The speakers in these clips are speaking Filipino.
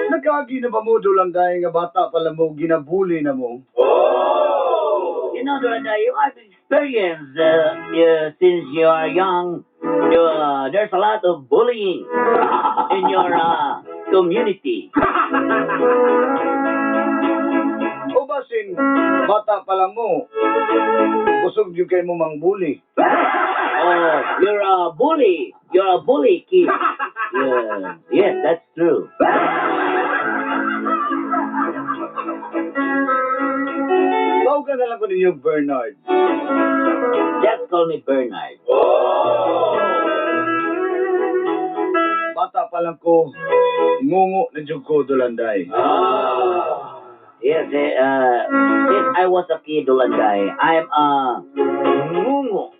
Nagkagi na ba mo lang dahil nga bata pala mo, ginabuli na mo? You know, Dorinda, you have experience since you are young. There's a lot of bullying in your community. O basin, bata pala mo, kusog yung kayo mo mang bully. Oh, you're a bully. You're a bully, kid. Yeah. Yes, that's true. Tawag na lang ko ninyo, Bernard. Just call me Bernard. Bata pa lang ko, ngungo na dyan ko dulanday. Yes, since I was a kid, Dolanday, I'm a ngungo.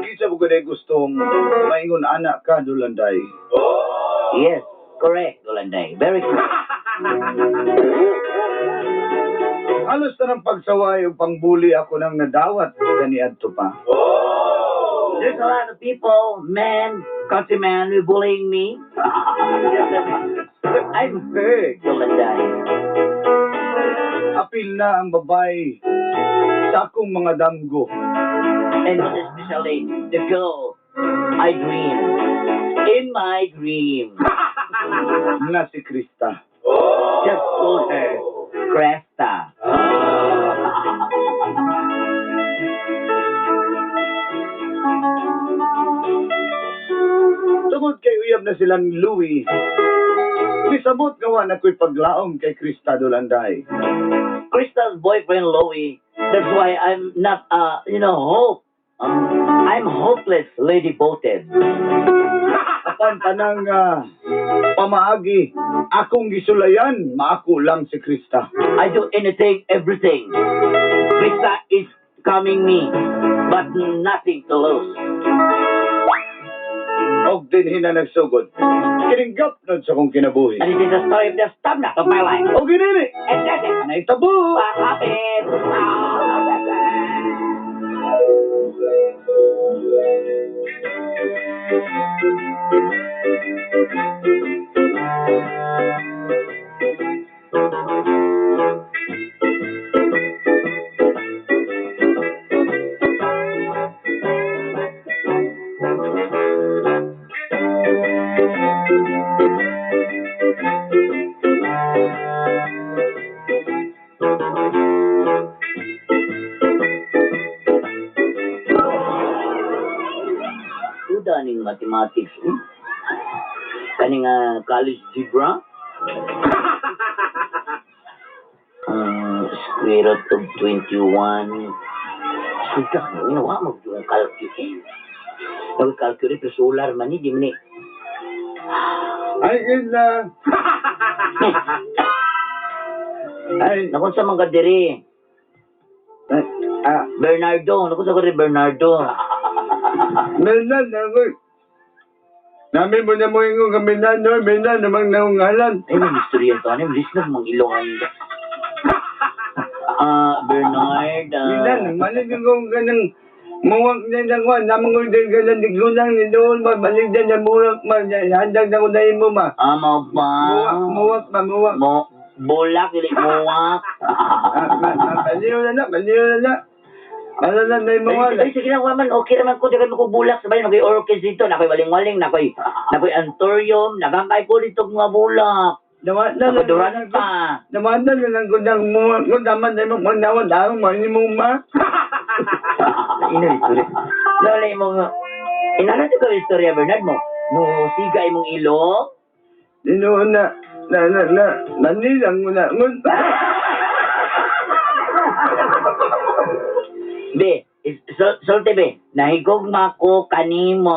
Kisa mo ko na gustong maingon anak ka dulanday. Yes, correct, Dolanday. Very correct. Halos na ng pagsaway o pangbuli ako nang nadawat kaniadto pa. There's a lot of people, men, countrymen, who bullying me. But I'm hurt, Dolanday. Apil na ang babay sa akong mga damgo. And most especially the girl I dream. In my dream. Na si Krista. Just call her Cresta. Tungod kay uyab na silang Louie, misabot gawa na ko'y paglaom kay Krista dulanday. Crystal's boyfriend, Louie. That's why I'm not, hope. I'm hopeless, lady voted. Apan tanang pamaagi, akong gisulayan, maako lang si Krista. I do anything, everything. Krista is coming me, but nothing to lose. Og din hina nagsugod. Kininggap nun sa kong kinabuhi. And it is a story of the stamina of my life. O ginini, And that's it. anay tabo! What happened? Daning mathematics, kaning college algebra, square root of 21. Sudah, ginawa mo yung calculate. Nag-calculate sa solar man, di man eh. Ay, yun na. Ay, Nakon sa mga diri. Bernardo, nakon sa mga Bernardo. Menan ako. Namin mo na mo yung kaminan, no? Menan namang naungalan. Ay, may istorya ito. Ano yung listeners mong ilongan? Bernard. Menan, malig yung ganang muwag na nangwan. Namang din ganang digunang ni doon. Malig din na muwag ma. Handag na ko na mo ma. Mo ba? Muwag ma, muwag. Bulak, ili muwak. Baliw na. Ano na may muwag. Ay, sige na, man. Okay naman ko. Dagan ko bulak. Sabay, nag-orchid dito. Nakoy waling-waling. Nakoy antorium. Nagangkay ko dito mga bulak. Nakaduran pa. Namadan na lang ko ng muwag. Kung naman na mo magnawan. Darong mani mo ma. Ino istorya. Lala mo nga. Inano ito ka istorya, Bernard mo? Sigay mong ilong? Dinoon na. Nanilang mo na. Be, sulti be, nahigugma ko kanimo.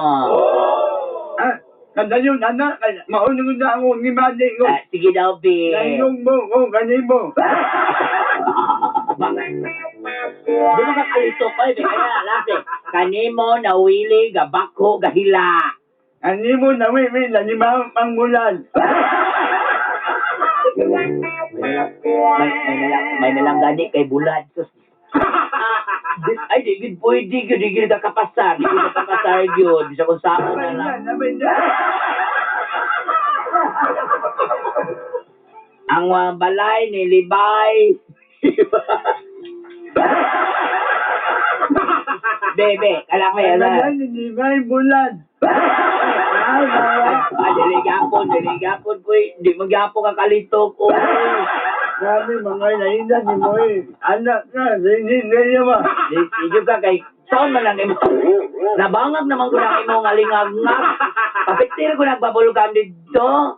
Ah, kada yun, anak, maunong na ako ni Madi ko. Sige daw, be. Nayong mo, kanimo. Di ba kakalito ko, be? Kaya, lati, kanimo, nawili, gabako, gahila. Kanimo na may limang pangbulan. May nalang gani kay Bulad. Ay, di gid pwede, di gid kakapasar. Di gid kakapasar yun. Bisa kung saan na lang. Ang balay ni Libay. Bebe, kala ko yan. Limang bulan. Deligapon ko. Di magyapon ka kalito ko. Grabe, mga inaina ni mo anak ka, hindi na ba? Di ka kay saan man lang imo. Nabangag naman ko na imo ngalingag-ngag. Papitir ko nagbabulugam dito.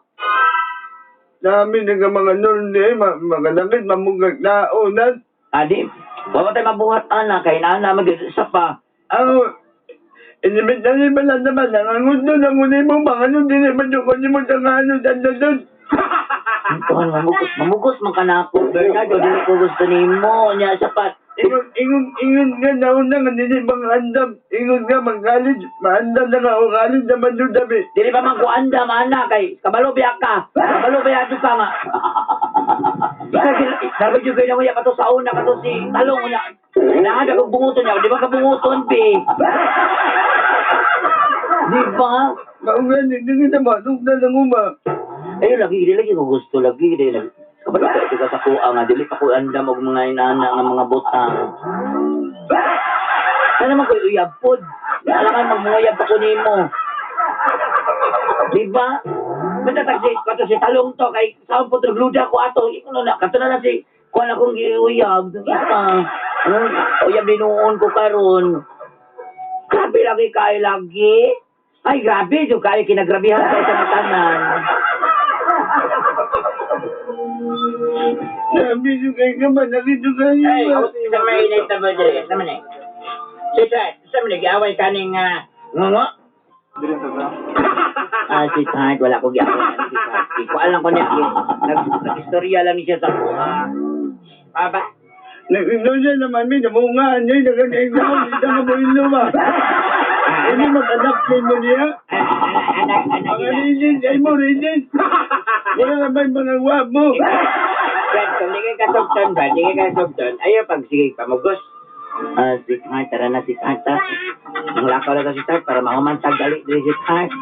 Dami na mga nurni, mga langit, mamugag na unan. Adi, bawa tayo mabuhat anak kay nana mag-isa pa. Ako, inimit na rin lang naman, nangangot doon, ang unay mo, mga ano, din naman yung kanya mo, ano, doon. Tuhan, mamugos man ka na ako, Bernardo, dili ko gusto ni mo, niya sapat. Ingon nga nauna nga, hindi mga andam, ingon nga, mag-college, maandam na nga, o college naman doon dami. Dili pa magkuanda, mana, kay kabalo biyak ka, kabalo biyak ka nga. Sabi yung kayo na mo yan, kato sa una, kato si Talong, nahaga kong bunguton niya, di ba ka bunguton, pe? Di ba? Maungan, hindi na manong na lang uma. Ayun, lagi ko gusto, lagi. Kabalo ka sa kuha nga, dili pa ko andam og mga inana nga mga butang. Sana naman ko uyabpod. Alangan magmuyab pa ko nimo. Di ba? Basta tagsi, kato si Talong to, kay saan po trugluda ko ato. Ikaw na, kato na si, kuha na kong giuyab. Uyab dinuon ko karon. Grabe lagi kayo lagi. Ay, grabe, yung kayo kinagrabihan kayo sa matanan. Sabi nyo kayo naman, nakito kayo. Ay, sa may inay na ba dyan? Sa manay. Sa manay, giaway ka ning ngungo? Si Tart, wala ko giaway. Si Tart. Iko alam ko niya. Nag-istorya lang niya sa Aba. Nakito siya naman, may namungaan niya, nakagayin na ako, hindi na mo ilo ba? Hindi mag-adapt kayo mo niya? Anak Mga rizin, ay mo rizin. Wala naman mga wab mo. Brad, kung di ka kasugton ba? Di ka kasugton. Ayaw pag sige pamugos. Si Tart, tara na si Tart. Ang lakaw na si Tart para mahumantag dali din si Tart.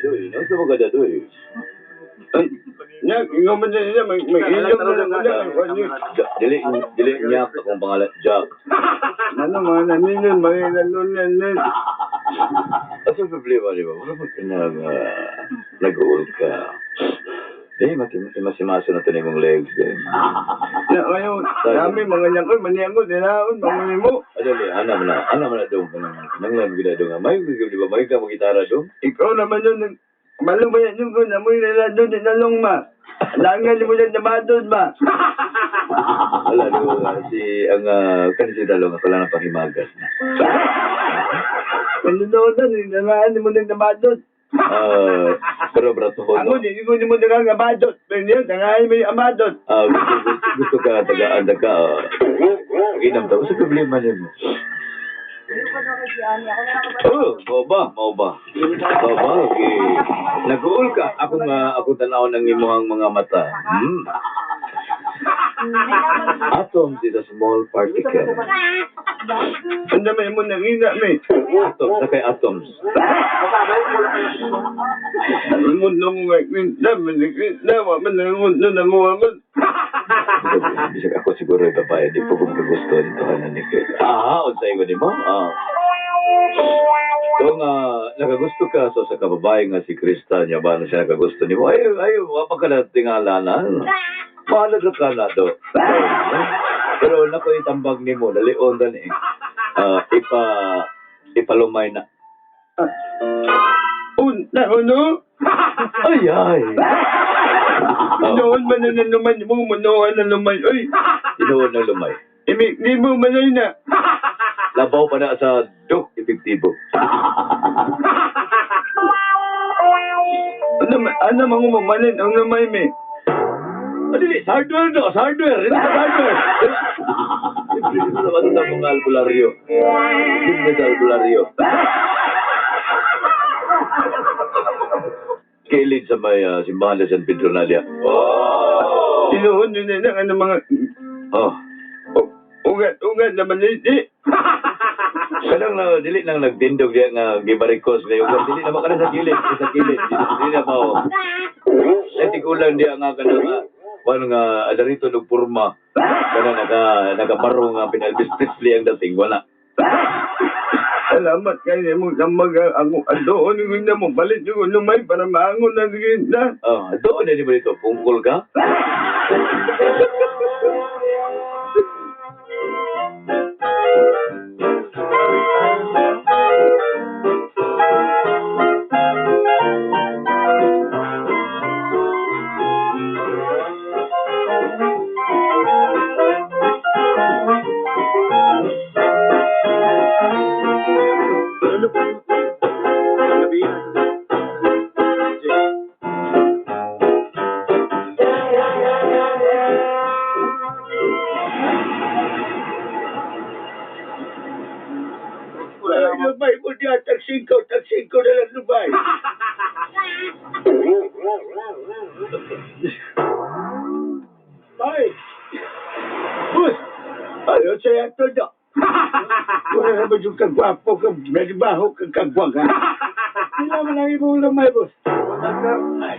Doy, nasa maganda doy. Ikaw man niya, may inyong na lang. Dili niya akong pangalan, Jack. Ano mga naninun, mga nanunan. Asa problema di ba? Wala mo nag-uul ka. Masimaso na ito na mong legs din. Ngayon, dami mga nyakol, maniyangon, nilaon, mga mo. Adali, ana mo na doon. Nang lang gila doon. May di ba? May ka mag-gitara doon? Ikaw naman yun, malo ba yan yung kung amoy nila doon, dinalong ma. Langan mo yan namadod ba? Wala doon. Ang kanisi dalong ako lang ang panghimagas na. Ano doon doon, namaan mo nang namadod. Pero brato ko. Ako, hindi ko mo nang amadod. Pero yun, tangahin mo yung amadod. Gusto ka tagaan ka. Ginam daw. Sa problema niya mo. Mau ba? Okay. Nag-uul ka. Akong tanaw ng imuhang mga mata. Atoms is a small particle. Ang damay mo nakita, may. Atoms, na kay atoms. Ang mundo mo makita, manikita, manangundo na mo naman. Bisag ako siguro yung babae, di po kung gusto dito ka na ni Kay. Unsay ko di mo? Kung nakagusto ka sa kababae nga si Krista niya ba na siya nakagusto ni mo, wapa ka na tingala na. Mahalaga ka na do. Pero nakoy tambag ni mo, dalion dan ipalumay na. Ano? Ay. Noon man na naman mo, manoan na naman. Ay, Inoon na lumay. di mo manay na. Labaw pa na sa dok, epektibo. Ano mga mamanin ang namay me? Adili, sa hardware do, sa hardware. Ito sa hardware. Ito naman sa mga albularyo. Ito sa albularyo. Kilid sa may simbahan na San Pedro Nalia. Sinuhon yun na ano mga ugat na maliti. Kanang dili nang nagtindog diya nga gibarikos na yung dili na makana sa kilid. Dili na pa. Kulang diya nga kanang wala nga adarito ng purma. Kana nagaparo nga pinalbis Presley ang dating wala. Salamat kayo mo damag ang doon yung na mo balit yung lumay para maangon na na. Doon na di ba dito? Pungkol ka? Lumay mo diya, taksing ko na lang lumay. Ay! Bus! Ayaw sa'yo ito na. Wala naman yung kagwapo ka, nalibaho kang kagwaga. Sila man ang ibong lumay, bus.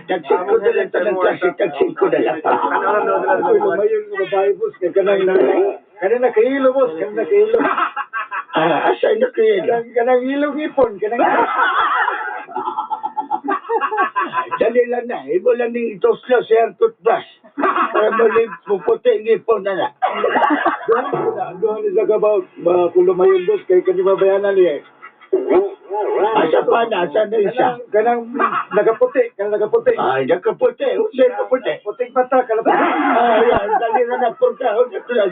Taksing ko na lang talang klase, taksing ko na lang. Ako lumay yung babae, bus. Kanina kahilo, bus. Kanina kahilo. Asay na kahilo. Kanang ilong ipon. Dali lang na. Ibo lang ng itoslo sa air toothbrush. Para mali puputi ang ipon na na. Doon nila ka ba kung lumayon, boss, kay kanima bayanan niya. Asa pa na? Asa na isa? Kanang nagaputi. Ay, nagaputi. Usay kaputi. Puting mata, kalaputi. Ay, dali na na. Purka.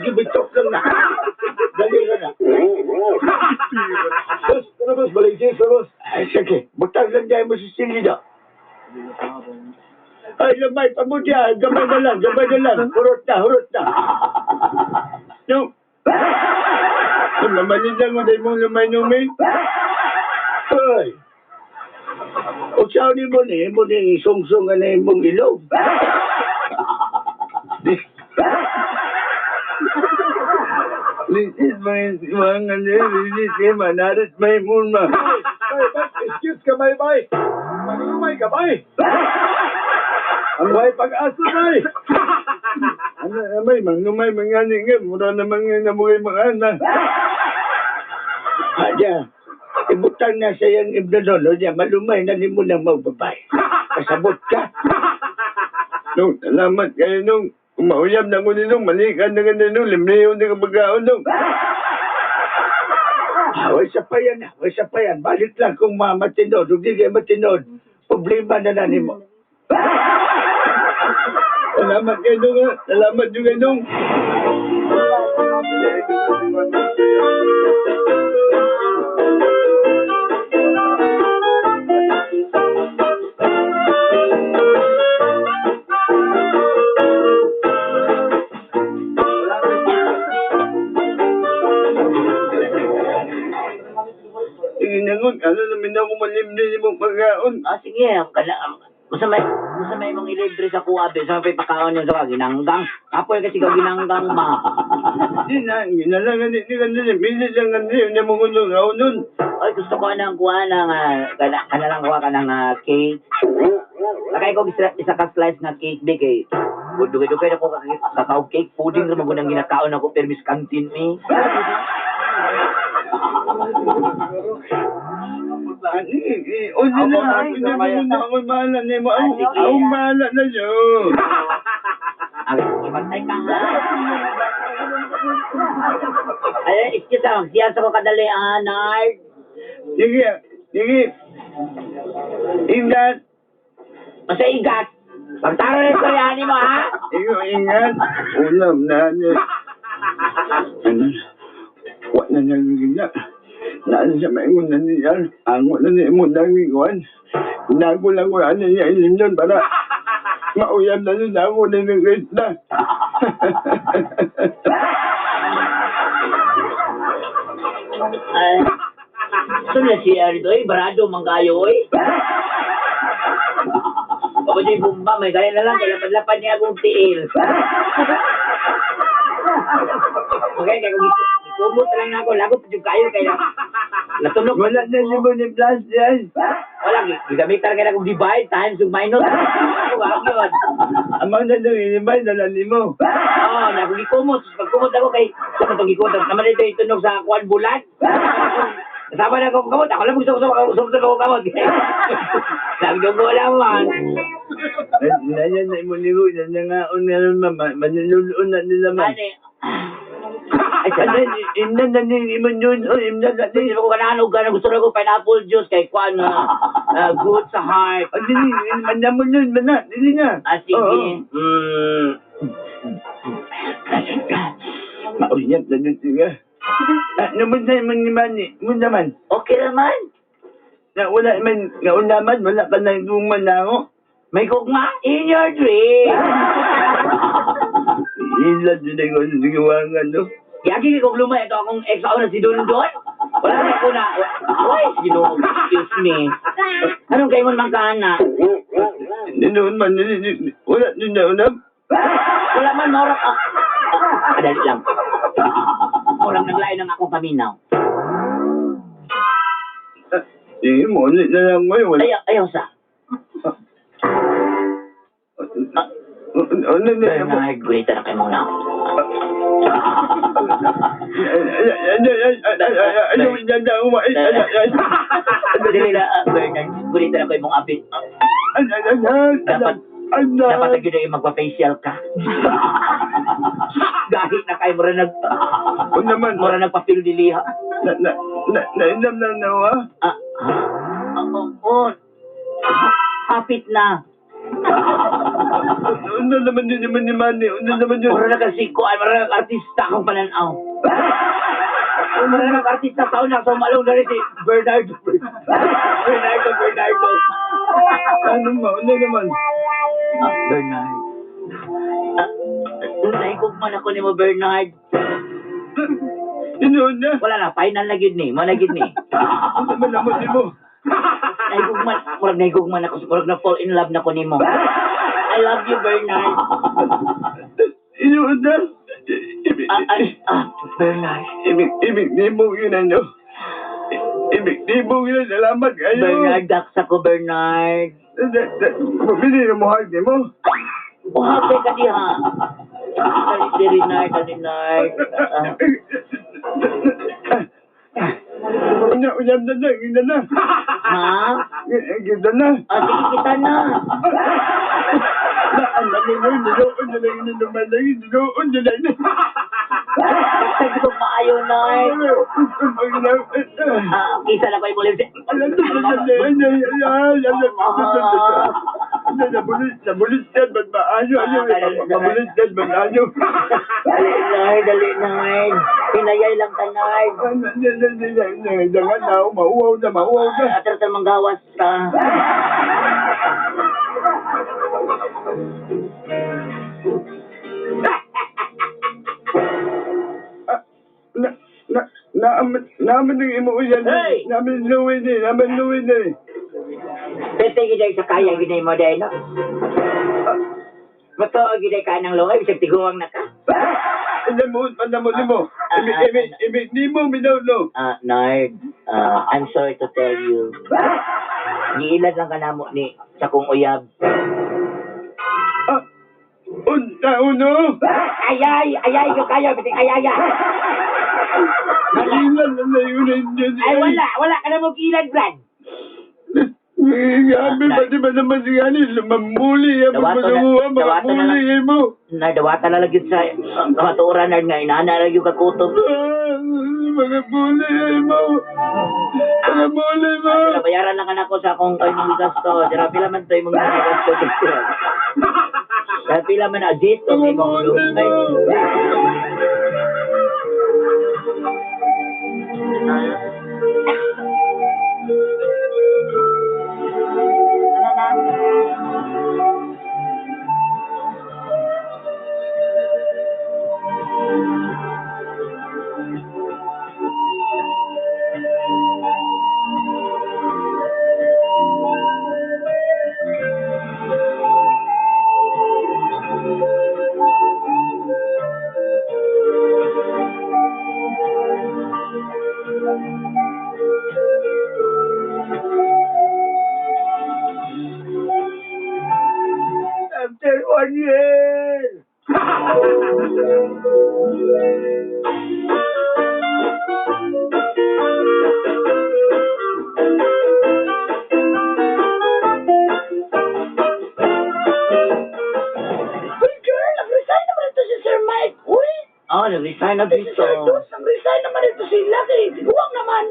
Gibitok lang na. Dali na na. Boss, boss, balik siya, boss. Ay, sige. Butang lang dahil mo si Silida. Ay, lamay, pamudya. Gamay na lang. Hurot na. No. Mamalidang mo dahil mong lumay-numay. Ay. O siya ni mo ni song-song na mong ilog. Lisit mga lisit manarit may muna. Excuse ka, bay. Manumay ka, bay. Ang bay pag-asa, bay. May manumay mga ningin. Mura naman nga namuhay mga anak. Adya, ibutang na sa iyang ibnodolo niya. Malumay na ni mo nang magbabay. Kasabot ka. Nung, salamat kayo nung. Umauyam na ko nung. Malikan na ka na nung. Limliyon na ka mag-aon nung. Way sa pa yan. Balik lang kung matinod. Kung di kayo matinod, problema na na ni mo. Salamat kayo nung. Salamat yung kayo nung. Inangon, ano namin ako malimli mo pagkaon. Sige, Usa may mong ilibre sa kuwabe, sa may pakaon yung sa ginanggang. Apoy kasi ka ginanggang ba? Di na, ginalangan ni kanila, minit lang kanila, hindi mo kuno raw nun. Oy, gusto ko ng kuha ng, kanalang kuha ka ng cake. Lakay ko isa ka slice nga cake, di kay. Dugay-dugay na ko kakao cake, pudding naman ko nang ginakaon ako, pero Miss Canteen me. Uno na, ako bahala na mo. Ako bahala na yun. Ipantay ka nga. Ay, excuse ako, siyasa ko kadali, Nard. Sige. Ingat. Masa igat. Pagtaro na yung kuryani mo, ha? Ingat. Ulam na niya. Ano? Wala na niyang gina. Naan siya maingon na niya. Ango na niya mo nangiguan. Nago lang ko ano niya ilim doon para mauyam na niya ako na ng great na. Ay, saan si Arito? Barado, manggayo, oy. O di bumba, may kaya na lang, lapad-lapad niya akong tiil. Okay, kaya kung ikumot lang na ako, lagot yung kayo, kaya natunog. Wala na siya mo ni Blas yan. Wala, gigamitan ka na kung divide times yung minus. Ako, wag yun. Amang na nung inimay, nalali mo. Oo, na kung ikumot, pagkumot ako kay, sa itong ikumot, naman ito itunog sa kuwan bulan. Kasama na akong kamot, ako lang gusto ko sa akong kamot. Sabi ko ko naman. Nanyan na imunigo, nanyan nga una naman, manunulun na nila man. Ay, sana. Imna na ni imon yun, imna na Hindi ni. ko kananog ka na gusto na ko pineapple juice kay Kwan good sa heart. Dili, manda mo nun, mana, dili nga. Sige. Mauyap na nun siya. Naman na naman ni Manny, mo naman. Okay naman. Na wala man, naman, wala ka na yung manango. May kugma in your dream. Ilan din ako sa sigawangan, no? Yagi kong lumay ito akong ex-aw na si Don Don. Wala na ko na. Uy, ginoo, excuse me. Anong kayo man magkana? Ninoon man, wala din na unam. Wala man morak. Dali lang. Walang naglain ng akong paminaw. Sige mo, ulit na lang ngayon, wala. Ayaw sa. Ano na yan mo? Bernard, great na kayo muna. Ano yung danda mo? Dili na, Bernard, great na kayo mong apit. Dapat na yun yung magpa-facial ka. Gahit na kayo, mura nagpa-feel diliha. Nainam lang na wa? Oo. Hapit na. Ano naman yun naman ni Manny? Ano naman yun? Mura na kasi ko, ay mura na artista akong pananaw. Mura na artista taon na sa umalong na rin si Bernardo. Ano mo? Ano naman? Bernard. Naigugman ako ni mo, Bernard. Inoon na? Wala na, final na gid ni. Mo na gid ni. Ano naman naman ni mo? Naigugman ako. Murag na fall in love na ko ni mo. I love you, Bernard. Inoon na? Bernard. Ibig di mo yun ano? Ibig di mo yun. Salamat kayo. Bernard, daksa ko, Bernard. Mabili na mo hard mo? Buhagay ka di ha. Dali, Renard. Unyam na, gina na. Ha? Gina na. Sige, kita na. Ang nanonoy, niloon na lang yun naman lang yun. Niloon na lang yun. Sabi ko maayo, Nard. Kisa na kayo muli. Nabulit yan, ba't maayo? Mabulit yan, ba't maayo? Dali, Nard. Pinayay lang ka, Nard. Dangan na, mauwaw na. Atar manggawas ka. Naman ng imo yan. Hey! Naman luwin eh. Pwede giday sa kaya giday mo day, no? Matuo giday ka ng lungay, bisag tiguang na ka. Ano mo? Hindi mo, no. Nard, I'm sorry to tell you. Giilad lang ka na mo ni sa kong uyab. Uno. Ayay, yung kaya, bisag ayaya. Ilan na yun. Ay, wala ka na mo giilad, Brad. Gabi, pati ba naman si Ani, mamuli, mamuli mo. Nadawata na lagi sa kamaturan na nga, inaana na yung kakutob. Mga muli mo. Bayaran lang ako sa akong kayo ng gasto. Dira pila man tayo mga gasto dito. Dira pila man dito may mga lumay. After 1 year. Nag-resign naman ito si Sir Mike. Uy! Nag-resign na dito. Sir Dos, nag-resign naman ito sila. Kaya tiguang naman.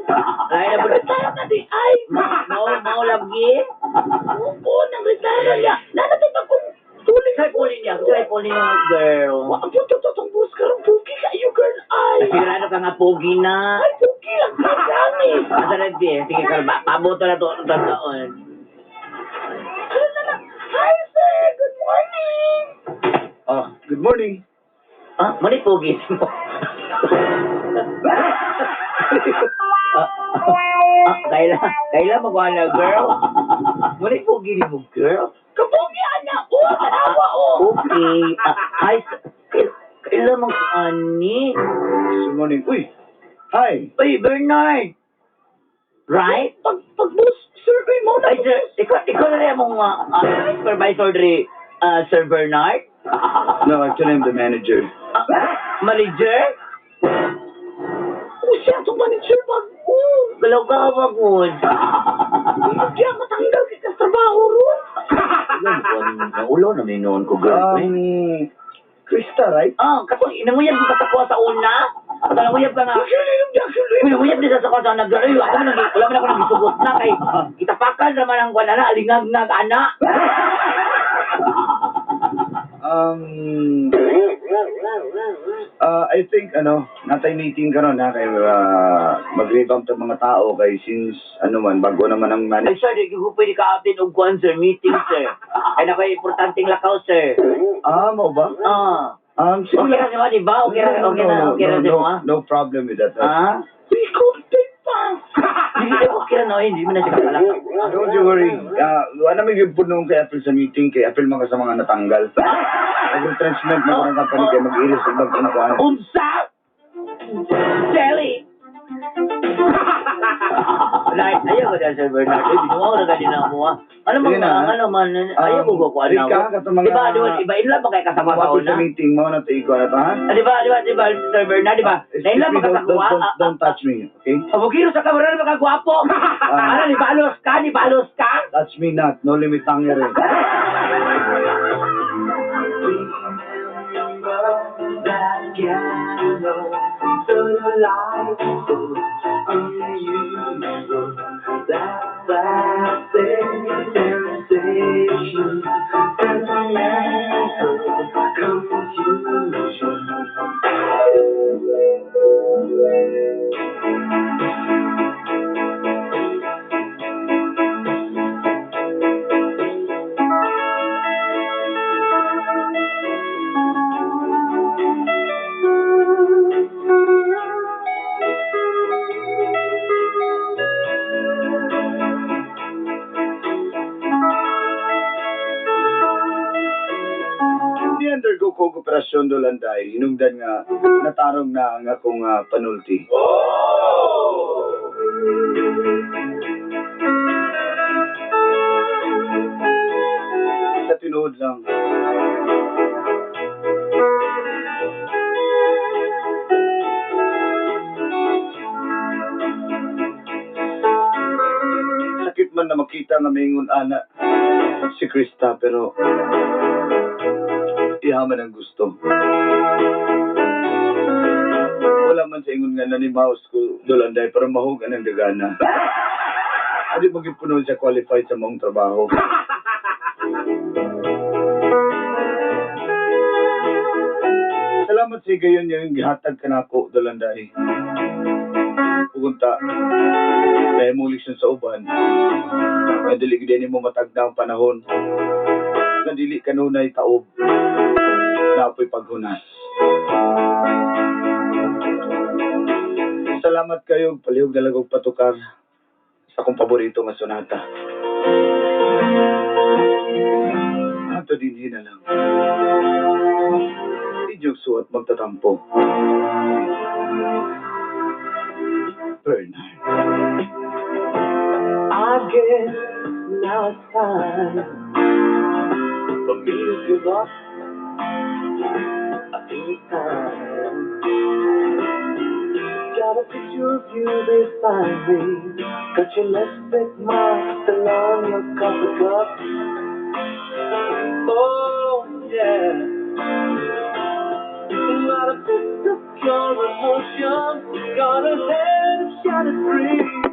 Ay, Nag-retire na di ay. Mau lagi. Oo, nag-retire na niya. Nanatay pa kung tuling. Try pulling niya, girl. Ang puto to itong bus ka rin. Pugi ka iyo, girl. Ay. Sigurado ka nga pogi na. Ay, pugi lang ka. Promise. Asa na di? Sige, kalma. Paboto na to ang taon. Hi, sir. Good morning. Good morning. Mali pogi mo. Kaila magwala, girl. Mali pogi ni mo, girl. Kapugi, anak. Tanawa, Okay. Hi, kaila mag-ani. Good morning. Uy. Hi. Uy, Bernard. Right? Pag-bus, survey mo na. Ay, sir, ikaw na rin mong supervisor rin, Sir Bernard? No, actually, I'm the manager. Manager? Siya itong manager pag Galaw ka kapagod. Diya matanggal ka sa trabaho ron. Ang ulo na may noon ko, girlfriend. Krista, right? Kaso inanguyab ko sa kuha sa una. Nanguyab ka nga. Uyab din sa kuha sa nagdala. Wala man ako nagisugot na kay itapakan naman ang wala na. Alingag-nag, anak. I think, natay meeting ka ron, ha, kay mag-revamp ng mga tao, kay since, bago naman ang Ay, manager. sir, di ko pwede ka-update og kuhan, sir. Meeting, sir. Ay, na kayo importanteng lakaw, sir. Mo ba? Okay na si mo, di ba? Okay na si mo, ha? No problem with that. We could take pa. Hindi ko okay na, hindi mo na siya kakalakaw. Don't you worry. Wala naman yung punong kay Apple sa meeting, kay Apple mga sa mga natanggal. Mag-transmit mo ng company kay mag-iris at mag-inquire. Unsa? Jelly! Ayaw ko dyan, Sir Bernard. Ay, binuha ko na kanina mo, ha? Ayaw ko kukuha na Rika, ako. katong mga... Iba, in lang ba kayo kasama sa Sa una? meeting mo na tayo ko na to, ha? Di ba, Sir Bernard, di ba? In lang ba kasakuha? Don't touch me, okay? Abugiro sa kamera na magkagwapo. Ano, ni balos ka? Touch me not. No limit tanger eh. undergo ko operasyon dolanday. Hinungdan nga natarong na ang akong panulti. Sa tinuod lang. Sakit man na makita nga mingon ana si Krista, pero ihaman ang gusto. Wala man sa ingon nga nanimaos ko dolanday para mahugan ang dagana. Adi magpuno siya qualified sa mong trabaho. Salamat sa gayon yung gihatag ka na ako dolanday. Pugunta, may emulisyon sa uban. Nadili ka din mo matagda ang panahon. Nadili ka nunay taob. Napoy paghunas. Salamat kayo, palihog dalagog patukar sa akong paborito nga sonata. Ato din na lang. Idyog suot magtatampo. Bernard. I guess now it's time for me to give up. I think it's time. Got a picture of you beside me. Got your lipstick mark along your coffee cup. Oh yeah. Got a fist of your emotions. Got a head of shattered dreams.